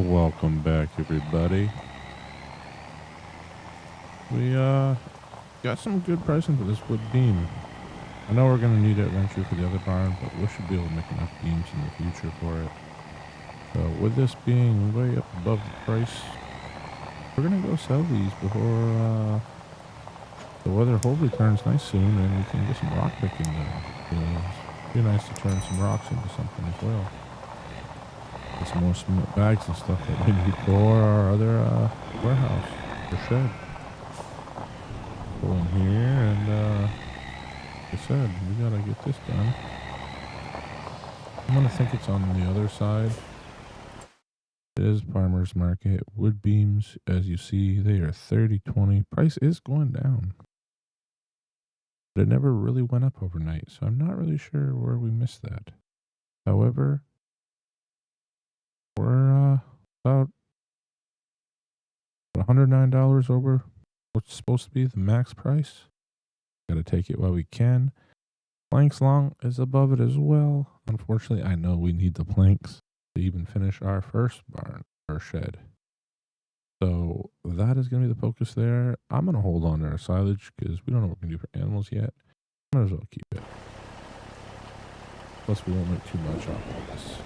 Welcome back, everybody. We got some good pricing for this wood beam. I know we're gonna need it eventually for the other barn, but we should be able to make enough beams in the future for it. So with this being way up above the price, we're gonna go sell these before the weather hopefully turns nice soon and we can get some rock picking done. It'd be nice to turn some rocks into something as well. Get some more cement bags and stuff that we need for our other warehouse or shed. Go in here and like I said, we gotta get this done. I'm gonna think it's on the other side. It is farmers market. Wood beams, as you see, they are 30-20. Price is going down. But it never really went up overnight, so I'm not really sure where we missed that. However, we're about $109 over what's supposed to be the max price. Gotta take it while we can. Planks long is above it as well. Unfortunately, I know we need the planks to even finish our first barn or shed. So that is going to be the focus there. I'm going to hold on to our silage because we don't know what we're going to do for animals yet. Might as well keep it. Plus, we won't make too much off of this.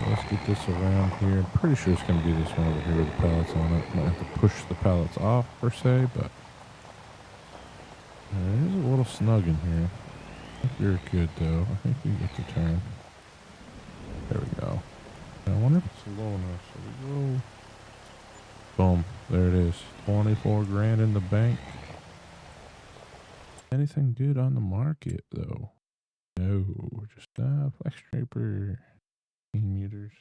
Let's get this around here. I'm pretty sure it's going to be this one over here with the pallets on it. Might have to push the pallets off per se, but it is a little snug in here. I think you're good though. I think we get the turn. There we go. I wonder if it's low enough. So we go. Boom. There it is. 24 grand in the bank. Anything good on the market though? No. Just flex draper. Meters.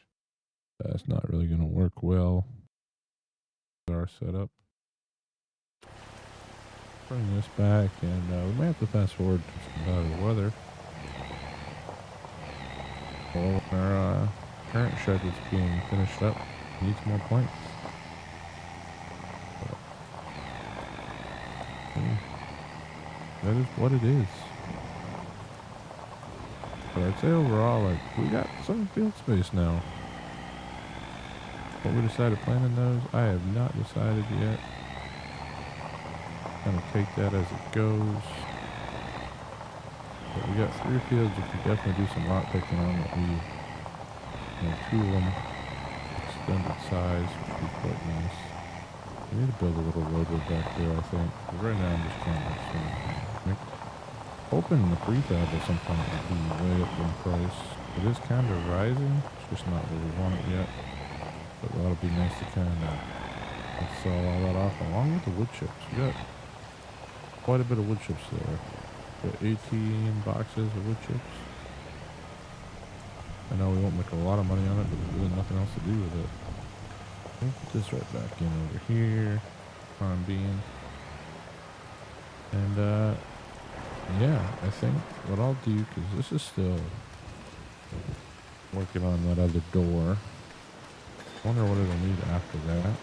That's not really going to work well with our setup. Bring this back, and we might have to fast forward to some better weather. Well, our current shed that's being finished up needs more planks. That is what it is. But I'd say overall, like, we got some field space now. What we decided planting those, I have not decided yet. Kind of take that as it goes. But we got 3 fields you can definitely do some rock picking on that we, 2 of them extended size, which would be quite nice. We need to build a little roadway back there, I think. But right now I'm just kind of hoping the prefab at some point will be way up in price. It is kind of rising. It's just not where we want it yet. But that'll be nice to kind of sell all that off along with the wood chips. We got quite a bit of wood chips there. Got 18 boxes of wood chips. I know we won't make a lot of money on it, but there's really nothing else to do with it. I'll put this right back in over here. Farm being. And yeah, I think what I'll do, because this is still working on that other door. I wonder what it'll need after that.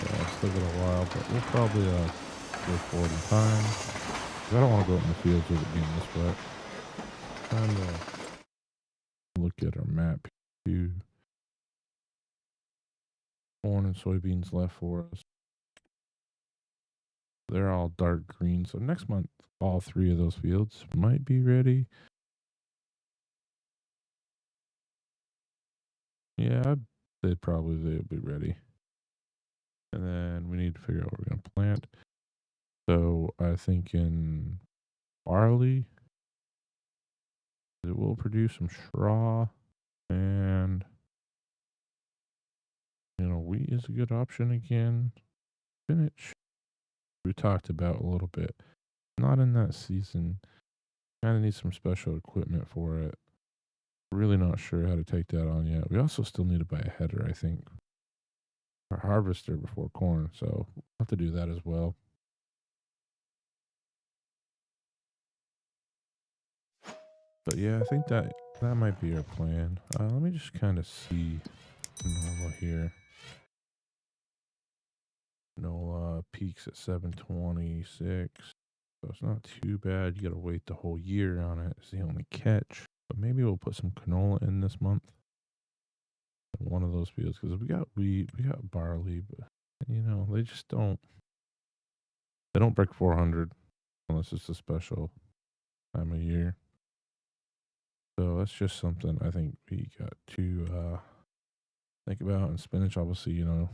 Yeah, I'll still got a while, but we'll probably go forward in time. I don't want to go out in the fields with it being this wet. Time to look at our map here. Corn and soybeans left for us. They're all dark green, so next month all 3 of those fields might be ready. Yeah, I'd say probably they'll be ready. And then we need to figure out what we're going to plant. So I think in barley, it will produce some straw, and wheat is a good option again. Spinach, we talked about a little bit. Not in that season. Kind of need some special equipment for it. Really not sure how to take that on yet. We also still need to buy a header, I think. A harvester before corn, so we'll have to do that as well. But yeah, I think that might be our plan. Let me just kind of see normal here. No peaks at 726. So it's not too bad. You gotta wait the whole year on it. It's the only catch. But maybe we'll put some canola in this month. In one of those fields, because we got wheat, we got barley, but you know, they just they don't break 400 unless it's a special time of year. So that's just something I think we got to think about. And spinach, obviously, you know,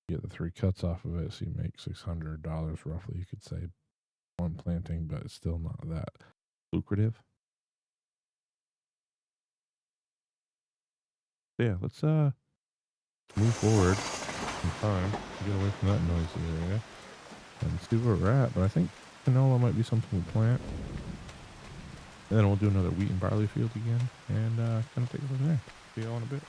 you get the 3 cuts off of it, so you make $600 roughly, you could say, one planting, but it's still not that lucrative. So yeah, let's move forward in time, get away from that noisy area, and see where we're at. But I think canola might be something we plant. And then we'll do another wheat and barley field again, and kind of take it from there. See y'all in a bit.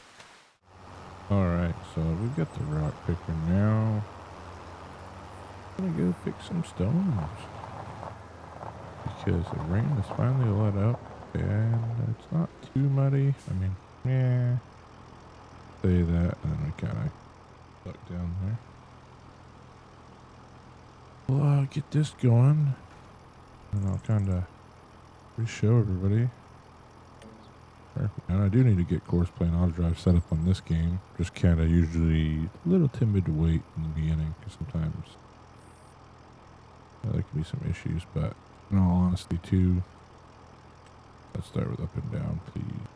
Alright, so we've got the rock picker now. I'm gonna go pick some stones. Because the rain has finally let up, and it's not too muddy. I mean, yeah. Say that, and then we kind of stuck down there. We'll get this going, and I'll kind of re-show everybody. And I do need to get course plane auto drive set up on this game. Just kind of usually a little timid to wait in the beginning, because sometimes there can be some issues, but in all honesty too, let's start with up and down, please.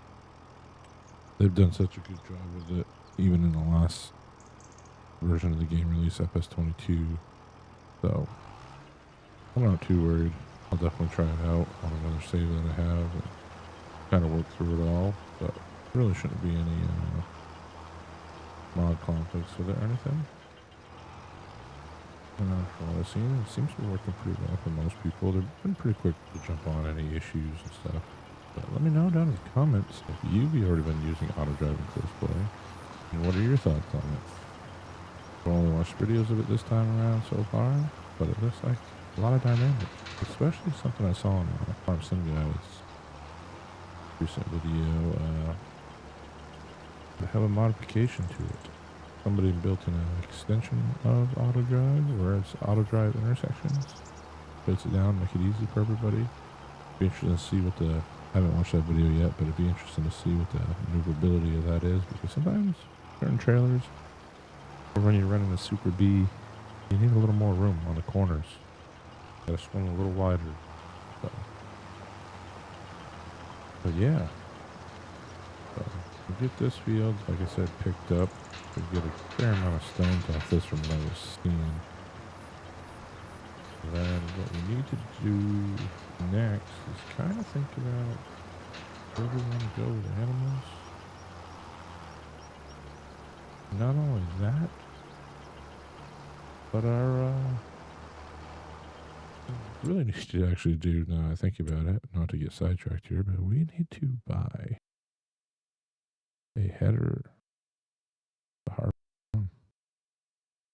They've done such a good job with it, even in the last version of the game release, FS25. So I'm not too worried. I'll definitely try it out on another save that I have and kind of work through it all, but really shouldn't be any mod conflicts with it or anything. And from what I've seen, it seems to be working pretty well for most people. They've been pretty quick to jump on any issues and stuff. But let me know down in the comments if you've already been using auto driving course play, and what are your thoughts on it? I've only watched videos of it this time around so far, but it looks like a lot of dynamics, especially something I saw on Farm Sim Guy's recent video. They have a modification to it. Somebody built in an extension of auto drive where it's auto drive intersections. Puts it down, make it easy for everybody. Be interesting to see what the, I haven't watched that video yet, but it'd be interesting to see what the maneuverability of that is, because sometimes certain trailers, or when you're running a Super B, you need a little more room on the corners. You gotta swing a little wider. But yeah. So we'll get this field, like I said, picked up. We'll get a fair amount of stones off this from what I was seeing. And then what we need to do next is kind of think about where we want to go with animals. Not only that, but our really need to actually do, now I think about it, not to get sidetracked here, but we need to buy a header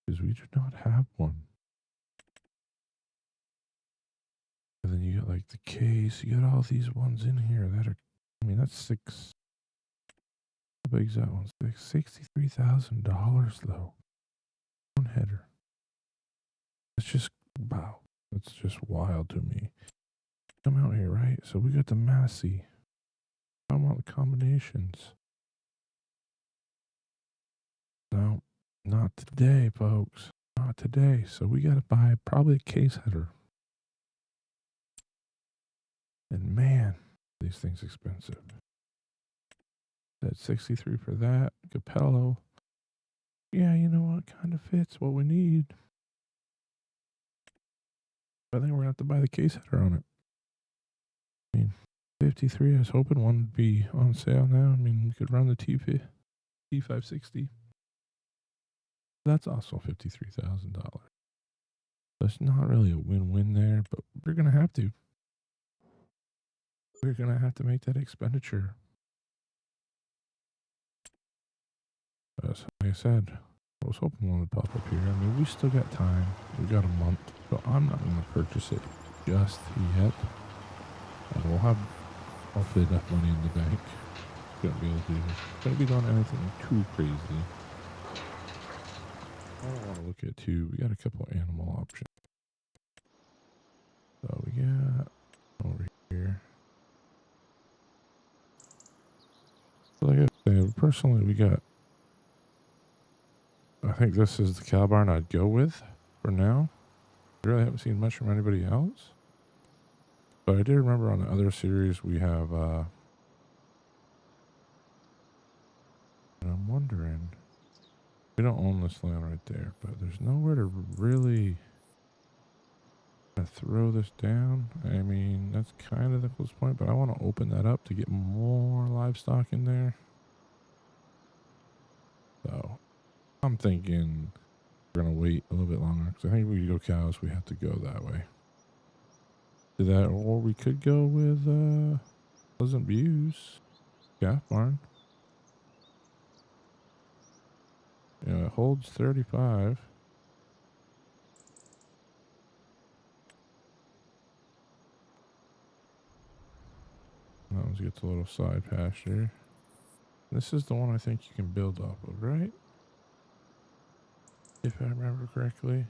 because we do not have one. And then you got like the case, you got all these ones in here that are, I mean, that's six. How big's that one? $63,000 though. One header. It's just, wow. That's just wild to me. Come out here, right? So we got the Massey. I want the combinations. No, not today, folks. Not today. So we got to buy probably a case header. And man, these things expensive. That's 63 for that. Capello. Yeah, you know what? Kind of fits what we need. I think we're going to have to buy the case header on it. I mean, 53, I was hoping one would be on sale now. I mean, we could run the T560. That's also $53,000. That's not really a win-win there, but we're going to have to. We're going to have to make that expenditure. As like I said, I was hoping one would pop up here. I mean, we still got time. We got a month, so I'm not going to purchase it just yet. And we'll have hopefully enough money in the bank. Gonna be doing anything too crazy. I don't want to look at too. We got a couple of animal options. So we got over here. Like I said, personally, we got. I think this is the cow barn I'd go with for now. I really haven't seen much from anybody else. But I did remember on the other series we have. And I'm wondering. We don't own this land right there, but there's nowhere to really throw this down. I mean, that's kind of the close point, but I want to open that up to get more livestock in there. So I'm thinking we're going to wait a little bit longer because I think if we go cows, we have to go that way. Do that, or we could go with Pleasant Views calf barn. Yeah, it holds 35. That one gets a little side pasture. This is the one I think you can build off of, right? If I remember correctly.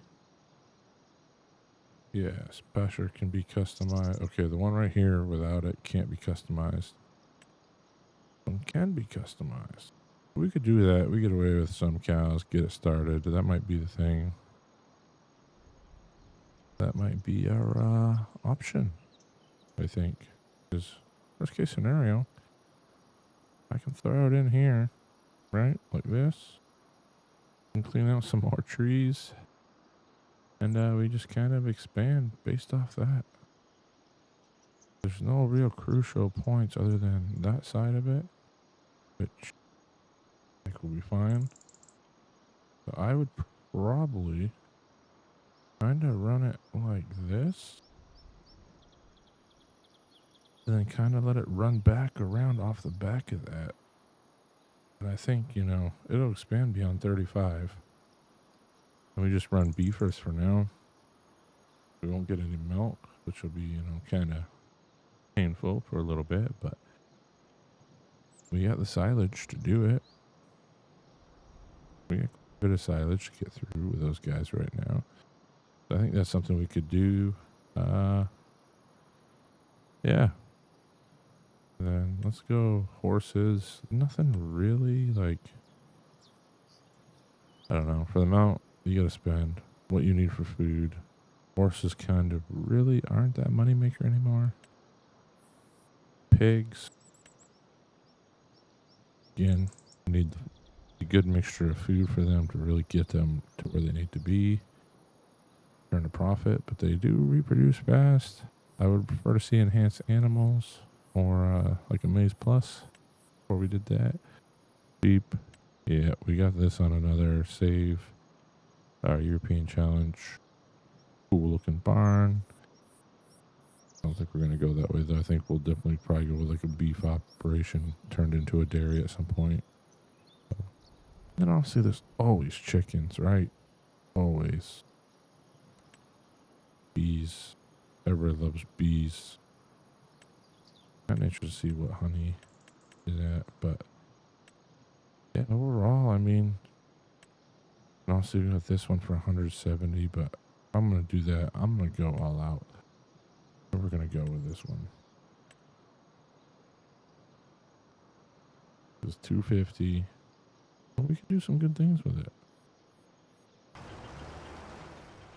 Yes, pasture can be customized. Okay, the one right here without it can't be customized. One can be customized. We could do that. We get away with some cows, get it started. That might be the thing. That might be our option, I think. Because worst case scenario, I can throw it in here, right? Like this. And clean out some more trees. And we just kind of expand based off that. There's no real crucial points other than that side of it, which I think will be fine. So I would probably kind of run it like this. And then kind of let it run back around off the back of that. And I think, it'll expand beyond 35. And we just run beefers for now. We won't get any milk, which will be, kind of painful for a little bit, but we got the silage to do it. We got a bit of silage to get through with those guys right now. So I think that's something we could do. Yeah. And then let's go horses. Nothing really I don't know. For the amount you got to spend, what you need for food, horses kind of really aren't that moneymaker anymore. Pigs. Again, you need a good mixture of food for them to really get them to where they need to be. Turn a profit, but they do reproduce fast. I would prefer to see enhanced animals or like a Maze Plus before we did that. Sheep. Yeah, we got this on another save. Our European Challenge. Cool looking barn. I don't think we're going to go that way though. I think we'll definitely probably go with like a beef operation turned into a dairy at some point. Then obviously there's always chickens, right? Always. Bees. Everybody loves bees. Kind of interested to see what honey is at, but yeah, overall, I mean, also we got this one for 170, but I'm gonna do that. I'm gonna go all out. And we're gonna go with this one. It's 250. Well, we can do some good things with it.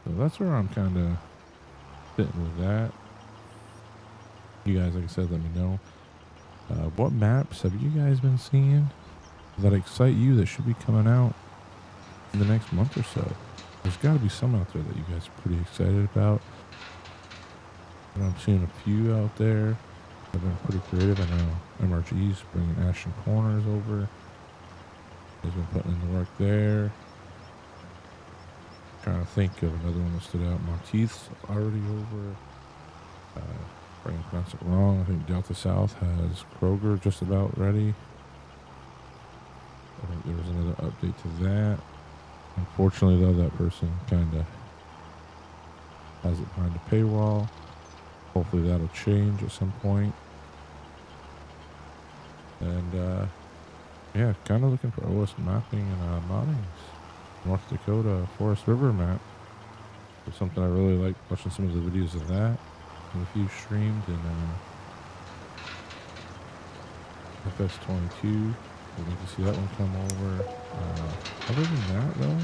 So that's where I'm kind of sitting with that. You guys, like I said, let me know. What maps have you guys been seeing that excite you that should be coming out in the next month or so? There's got to be some out there that you guys are pretty excited about. And I'm seeing a few out there that have been pretty creative. I know MRG's bringing Ashton Corners over. He's been putting in the work there. Trying to think of another one that stood out. Monteith's already over. If I can pronounce it wrong, I think Delta South has Kroger just about ready. I think there was another update to that. Unfortunately, though, that person kind of has it behind a paywall. Hopefully that'll change at some point. And yeah, kind of looking for OS mapping and moddings. North Dakota Forest River map. It's something I really like, watching some of the videos of that. There's a few streamed in FS22. We'll get to see that one come over. Other than that, though,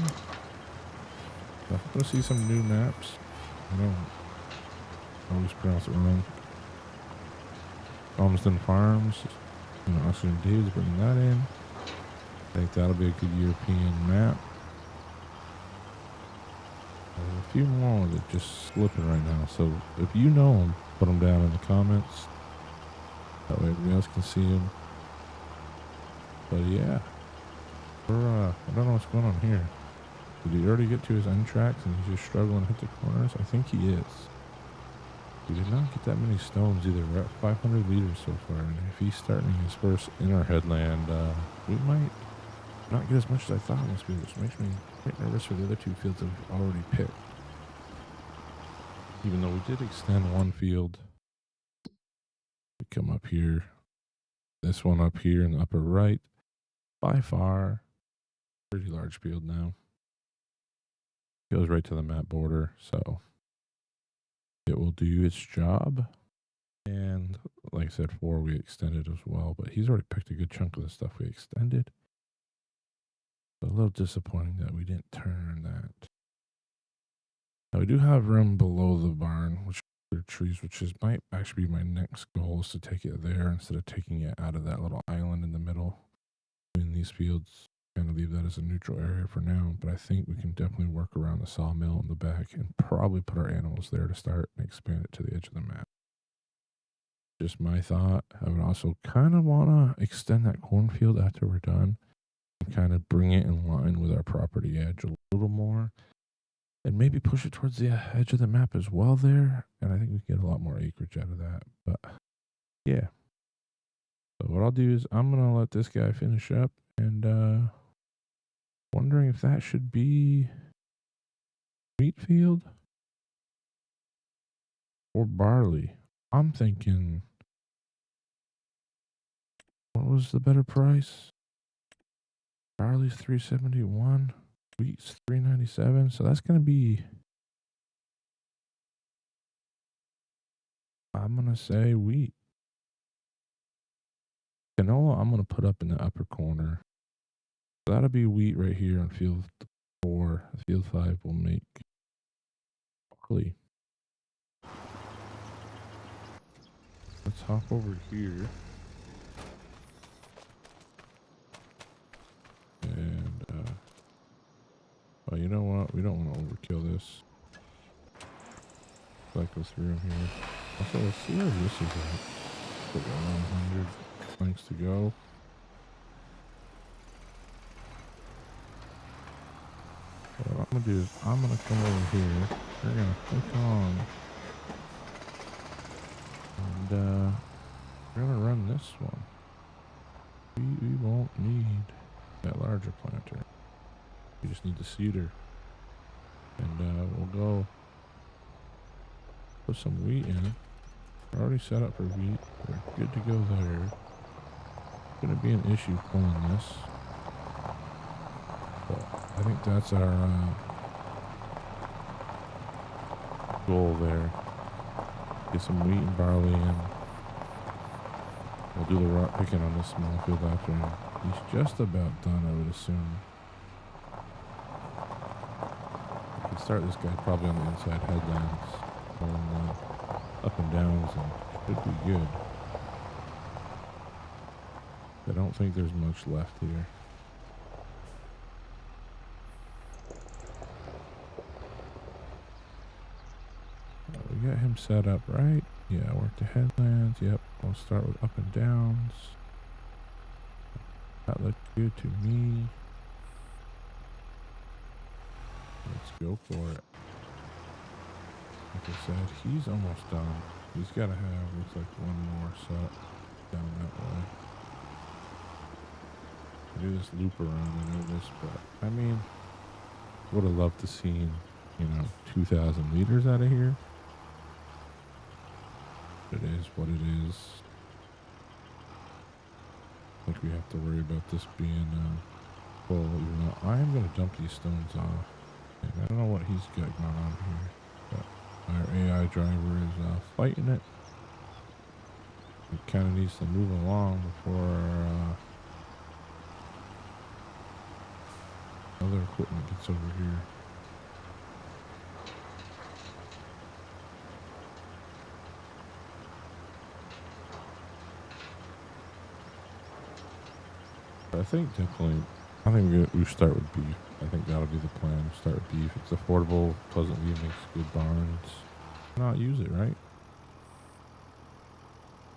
I'm going to see some new maps. I don't always pronounce it wrong. Alma Farms. You know, Oxygen Dave's bringing that in. I think that'll be a good European map. There's a few more that just slipping right now. So if you know them, put them down in the comments. That way everybody else can see them. But yeah, I don't know what's going on here. Did he already get to his end tracks and he's just struggling to hit the corners? I think he is. We did not get that many stones either. We're at 500 liters so far. And if he's starting his first inner headland, we might not get as much as I thought on this field, which makes me quite nervous for the other two fields that we've already picked. Even though we did extend one field. We come up here. This one up here in the upper right. By far, pretty large field now. Goes right to the map border, so it will do its job. And like I said, 4 we extended as well, but he's already picked a good chunk of the stuff we extended. So a little disappointing that we didn't turn that. Now we do have room below the barn, which are trees, which might actually be my next goal, is to take it there instead of taking it out of that little island in the middle between these fields. Kind of leave that as a neutral area for now, but I think we can definitely work around the sawmill in the back and probably put our animals there to start and expand it to the edge of the map. Just my thought. I would also kind of want to extend that cornfield after we're done and kind of bring it in line with our property edge a little more and maybe push it towards the edge of the map as well there. And I think we get a lot more acreage out of that. But yeah. So what I'll do is I'm going to let this guy finish up and wondering if that should be wheat field or barley. I'm thinking, what was the better price? Barley's $371, wheat's $397. So that's going to be, I'm going to say wheat. Canola, I'm going to put up in the upper corner. That'll be wheat right here on field 4. Field 5 will make barley. Let's hop over here. And, well, you know what? We don't want to overkill this. Cycle through here. Also, let's see where this is at. Put 100 planks to go. So what I'm going to do is I'm going to come over here. We're going to click on. And we're going to run this one. We won't need that larger planter. We just need the seeder. And we'll go put some wheat in. We're already set up for wheat. We're good to go there. It's going to be an issue pulling this. But I think that's our goal there. Get some wheat and barley in. We'll do the rock picking on this small field after. He's just about done, I would assume. We can start this guy probably on the inside headlands, going up and downs, and should be good. I don't think there's much left here. We got him set up right. Yeah, work the headlands. Yep, we'll start with up and downs. That looked good to me. Let's go for it. Like I said, he's almost done. He's got to have, looks like one more set down that way. I do this loop around, I know this, but I mean, would have loved to see, 2,000 liters out of here. It is what it is. I think we have to worry about this being full, even though I am going to dump these stones off. And I don't know what he's got going on here, but Our AI driver is fighting it. It kind of needs to move along before other equipment gets over here. I think definitely, I think we start with beef. I think that'll be the plan. Start with beef. It's affordable. Pleasantview makes good barns. Why not use it, right?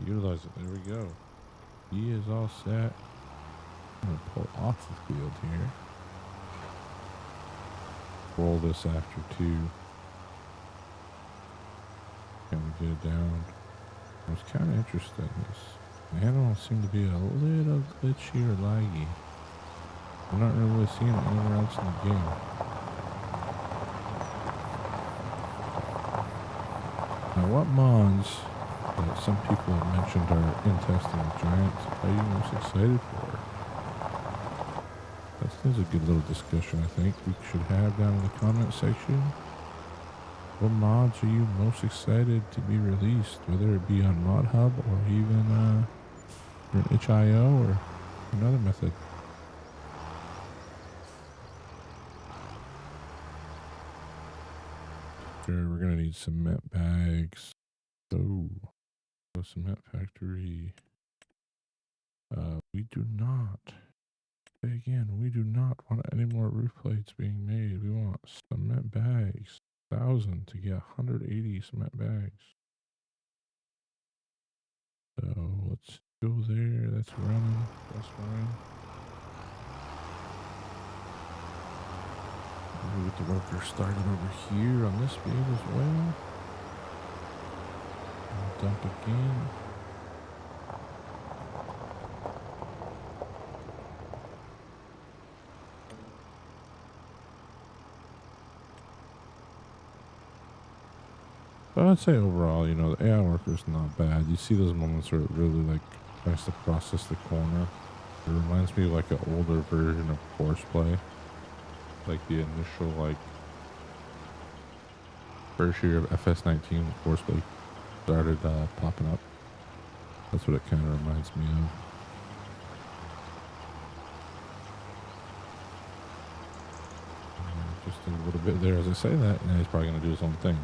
Utilize it. There we go. He is all set. I'm going to pull off the field here. Roll this after 2. Can we get it down? I was kind of interested in this. The animals seem to be a little glitchy or laggy. I'm not really seeing it anywhere else in the game. Now, what mods that some people have mentioned are in testing with Giants are you most excited for? That's a good little discussion I think we should have down in the comment section. What mods are you most excited to be released, whether it be on Mod Hub or even an itch.io or another method? Sure, we're gonna need cement bags. Oh, cement factory. We do not. Again, we do not want any more roof plates being made. We want cement bags. 1,000 to get 180 cement bags. So let's go there. That's running. That's fine. We'll get the workers started over here on this field as well. And dump again. But I'd say overall, you know, the AI worker is not bad. You see those moments where it really like tries to process the corner. It reminds me of like an older version of Horseplay. Like the initial like first year of FS19 Horseplay started popping up. That's what it kind of reminds me of. Just a little bit there as I say that, and he's probably going to do his own thing.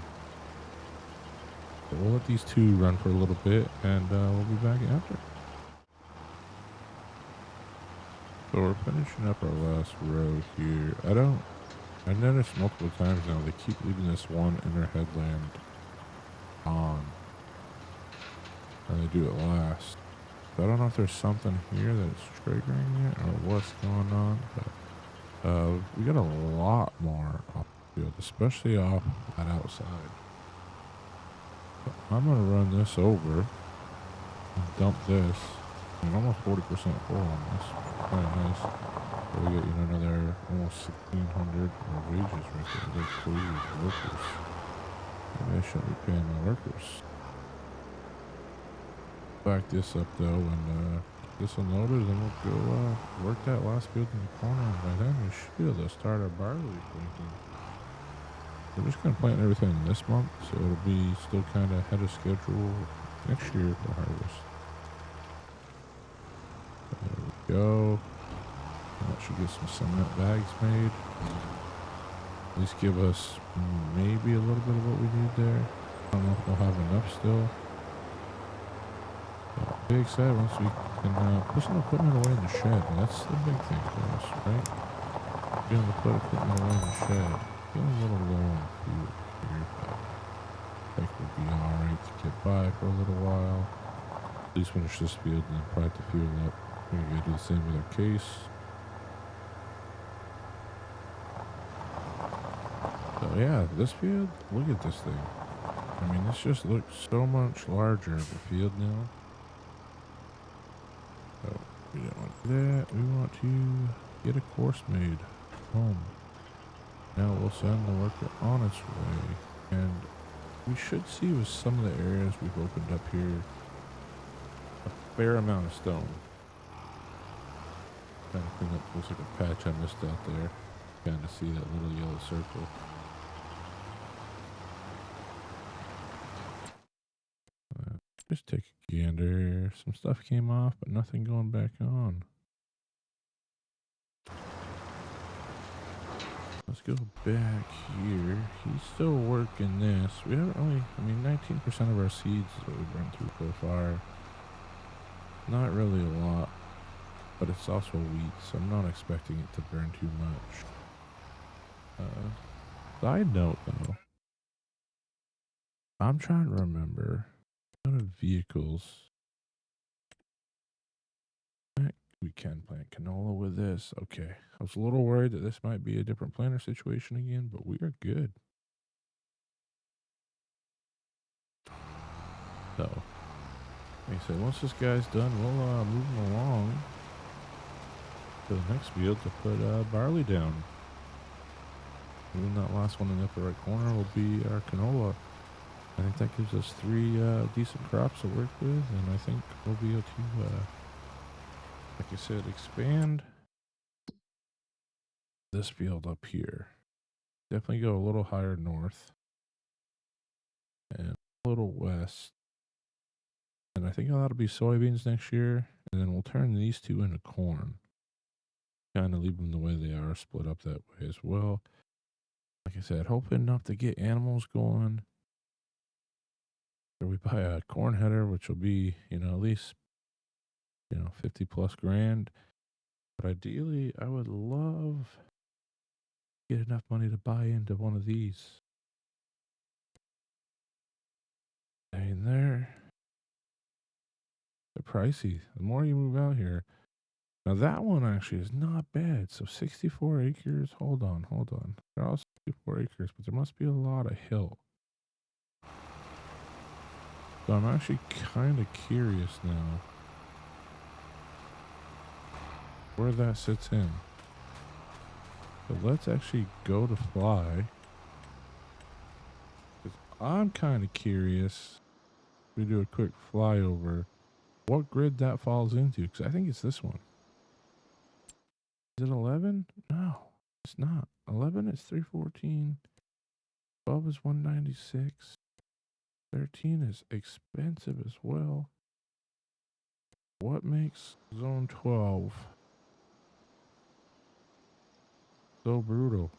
So we'll let these two run for a little bit, and we'll be back after. So we're finishing up our last row here. I noticed multiple times now they keep leaving this one inner headland on. And they do it last. So I don't know if there's something here that's triggering it or what's going on, but we got a lot more off the field, especially off that outside. I'm going to run this over and dump this. I mean, almost 40% full on this. Kind of nice. So we get, you know, another almost 1,600 wages right there. They're free workers. Maybe I shouldn't be paying my workers. Back this up though and get this unloaded, and then we'll go work that last field in the corner, and by then we should be able to start our barley planting. We're just going to plant everything this month, so it'll be still kind of ahead of schedule next year for harvest. There we go. That should get some cement bags made. At least give us maybe a little bit of what we need there. I don't know if we'll have enough still. But big excited once we can put some equipment away in the shed. That's the big thing for us, right? Being able to put equipment away in the shed. Feeling a little low on fuel here, but I think we'll be alright to get by for a little while. At least finish this field and then probably the fuel up. We're going to do the same with our case. So yeah, this field, look at this thing. I mean, this just looks so much larger of a field now. So we don't want that. We want to get a course made home. Now we'll send the worker on its way, and we should see with some of the areas we've opened up here a fair amount of stone. Trying to clean up, looks like a patch I missed out there. Kind of see that little yellow circle. Gander. Some stuff came off, but nothing going back on. Let's go back here. He's still working this. We haven't really, 19% of our seeds is what we've run through so far. Not really a lot, but it's also wheat, so I'm not expecting it to burn too much. Side note though, I'm trying to remember what kind of vehicles we can plant canola with this. Okay, I was a little worried that this might be a different planter situation again, but we are good. So, like I said, once this guy's done, we'll move him along to the next field to put barley down. And then that last one in the upper right corner will be our canola. I think that gives us 3 decent crops to work with, and I think we'll be able to, like I said, expand this field up here. Definitely go a little higher north and a little west. And I think that'll be soybeans next year, and then we'll turn these 2 into corn. Kind of leave them the way they are, split up that way as well. Like I said, hoping not to get animals going. Or we buy a corn header, which will be, at least, 50 plus grand. But ideally, I would love to get enough money to buy into one of these. They're pricey. The more you move out here. Now that one actually is not bad. So 64 acres. Hold on. They're all 64 acres, but there must be a lot of hill. So I'm actually kind of curious now where that sits in. So let's actually go to fly. I'm kind of curious. We do a quick flyover. What grid that falls into? Because I think it's this one. Is it 11? No, it's not. 11 is 314. 12 is 196. 13 is expensive as well. What makes zone 12 so brutal?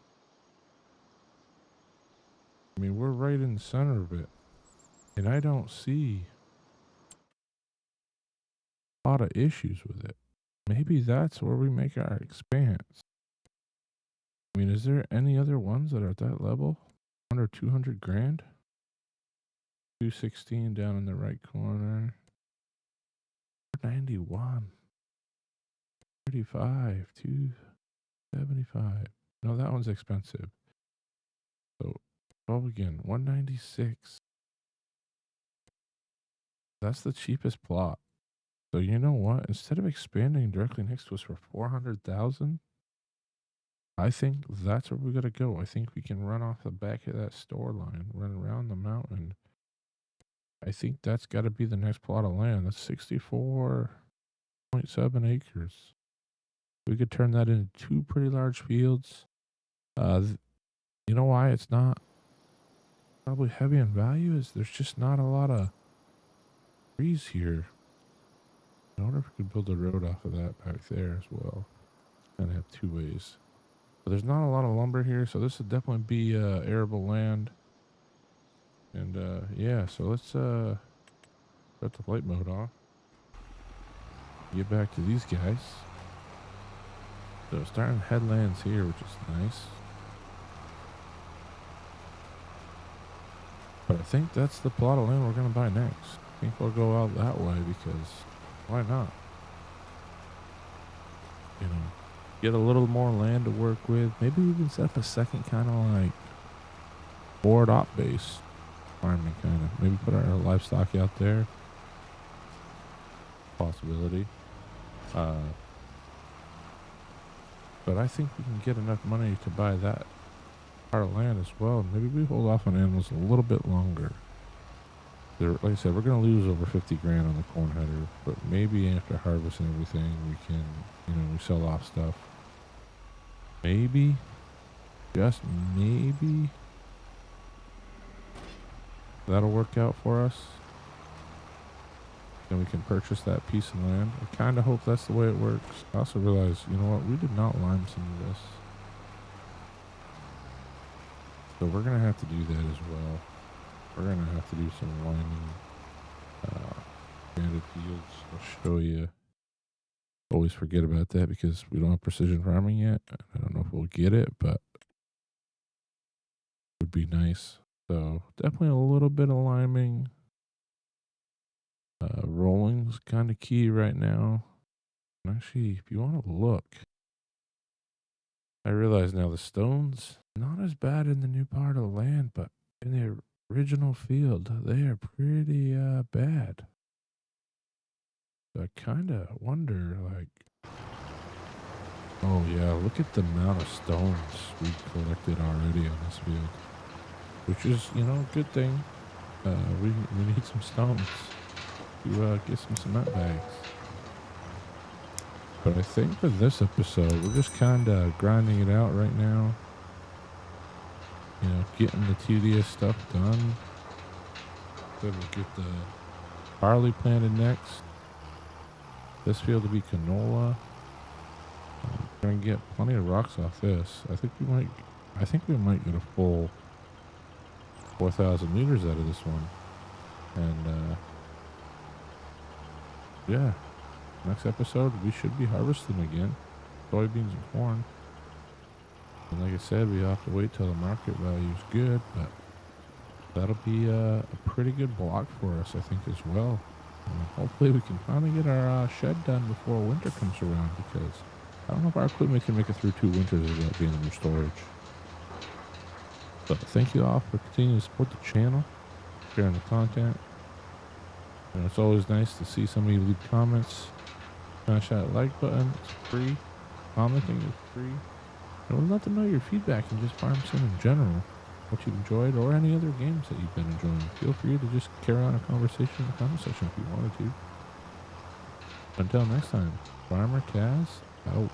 We're right in the center of it, and I don't see a lot of issues with it. Maybe that's where we make our expanse. Is there any other ones that are at that level? Under 200 grand? 216 down in the right corner. 91. 35. 275. No, that one's expensive. So, again, 196. That's the cheapest plot. So you know what? Instead of expanding directly next to us for 400,000, I think that's where we gotta go. I think we can run off the back of that store line, run around the mountain. I think that's got to be the next plot of land. That's 64.7 acres. We could turn that into 2 pretty large fields. You know why it's not probably heavy in value is there's just not a lot of trees here. I wonder if we could build a road off of that back there as well. And have 2 ways. But there's not a lot of lumber here, so this would definitely be arable land. And yeah, so let's shut the flight mode off. Get back to these guys. So starting headlands here, which is nice. But I think that's the plot of land we're going to buy next. I think we'll go out that way because why not? Get a little more land to work with. Maybe even set up a second kind of like board op base farming kind of. Maybe put our livestock out there. Possibility. But I think we can get enough money to buy that part of land as well. Maybe we hold off on animals a little bit longer. Like I said, we're going to lose over 50 grand on the corn header, but maybe after harvest and everything, we can, we sell off stuff. Maybe, just maybe, that'll work out for us. then we can purchase that piece of land. I kind of hope that's the way it works. I also realize, you know what, we did not lime some of this. So we're going to have to do that as well. We're going to have to do some liming, expanded fields. I'll show you. Always forget about that because we don't have precision farming yet. I don't know if we'll get it, but it would be nice. So definitely a little bit of liming. Rolling's kind of key right now. And actually, if you want to look, I realize now the stones not as bad in the new part of the land, but in the original field, they are pretty bad. So I kind of wonder, like, oh yeah, look at the amount of stones we've collected already on this field, which is, you know, a good thing. We need some stones to get some cement bags. But I think for this episode, we're just kind of grinding it out right now. You know, getting the tedious stuff done. Then we'll get the barley planted next. This field to be canola. We're gonna get plenty of rocks off this. I think we might get a full 4,000 liters out of this one. And yeah, next episode we should be harvesting again, soybeans and corn. And like I said, we have to wait till the market value is good, but that'll be a pretty good block for us, I think, as well. And hopefully we can finally get our shed done before winter comes around, because I don't know if our equipment can make it through 2 winters without being under storage. But thank you all for continuing to support the channel, sharing the content. And it's always nice to see somebody leave comments. Smash that like button, it's free. Commenting is free. And we'd love to know your feedback and just farm sim in general, what you've enjoyed, or any other games that you've been enjoying. Feel free to just carry on a conversation in the comment section if you wanted to. Until next time, Farmer Kaz out.